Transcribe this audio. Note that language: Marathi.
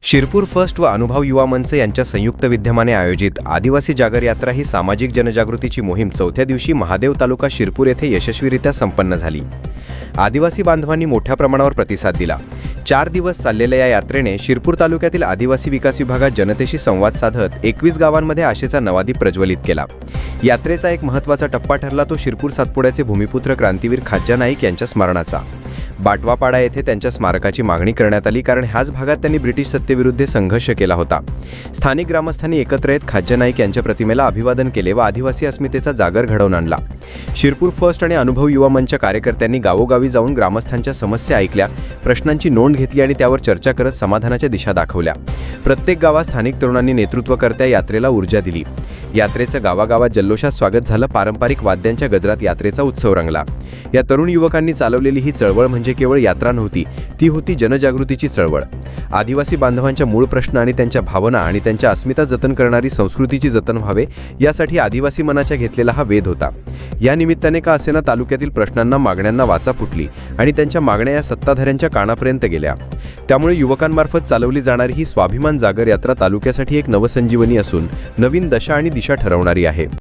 शिरपूर फर्स्ट व अनुभव युवा मंच यांच्या संयुक्त विद्यमाने आयोजित आदिवासी जागर यात्रा ही सामाजिक जनजागृतीची मोहीम चौथ्या दिवशी महादेव तालुका शिरपूर येथे यशस्वीरित्या संपन्न झाली। आदिवासी बांधवांनी मोठ्या प्रमाणावर प्रतिसाद दिला। 4 दिवस चाललेल्या या यात्रेने शिरपूर तालुक्यातील आदिवासी विकास विभागात जनतेशी संवाद साधत 21 गावांमध्ये आशेचा नवा दीप प्रज्वलित केला। यात्रेचा एक महत्त्वाचा टप्पा ठरला तो शिरपूर सातपुड्याचे भूमिपुत्र क्रांतीवीर खाज्जा नाईक यांच्या स्मरणाचा। बाटवापाडा येथे त्यांच्या स्मारकाची मागणी करण्यात आली, कारण ह्याच भागात त्यांनी ब्रिटिश सत्तेविरुद्ध संघर्ष केला होता। स्थानिक ग्रामस्थांनी एकत्र येत खाज्जा नाईक यांच्या प्रतिमेला अभिवादन केले व आदिवासी अस्मितेचा जागर घडवून आणला। शिरपूर फर्स्ट आणि अनुभव युवा मंच कार्यकर्त्यांनी गावोगावी जाऊन ग्रामस्थांच्या समस्या ऐकल्या, प्रश्नांची नोंद घेतली आणि त्यावर चर्चा करत समाधानाच्या दिशा दाखवल्या। प्रत्येक गावात स्थानिक तरुणांनी नेतृत्वकर्त्या यात्रेला ऊर्जा दिली। यात्रेचं गावागावात जल्लोषात स्वागत झालं। पारंपरिक वाद्यांच्या गजरात यात्रेचा उत्सव रंगला। या तरुण युवकांनी चालवलेली ही चळवळ म्हणजे केवळ यात्रा नव्हती, ती होती जनजागृतीची चळवळ। आदिवासी बांधवांच्या मूळ प्रश्न आणि त्यांच्या भावना आणि त्यांच्या अस्मिता जतन करणारी संस्कृतीची जतन व्हावे यासाठी आदिवासी मनाच्या घेतलेला हा वेध होता। या निमित्ताने का असेना तालुक्यातील प्रश्नांना, मागण्यांना वाचा फुटली आणि त्यांच्या मागण्या या सत्ताधाऱ्यांच्या कानापर्यंत गेल्या। त्यामुळे युवकांमार्फत चालवली जाणारी ही स्वाभिमान जागर यात्रा तालुक्यासाठी एक नवसंजीवनी असून नवीन दशा आणि दिशा ठरवणारी आहे।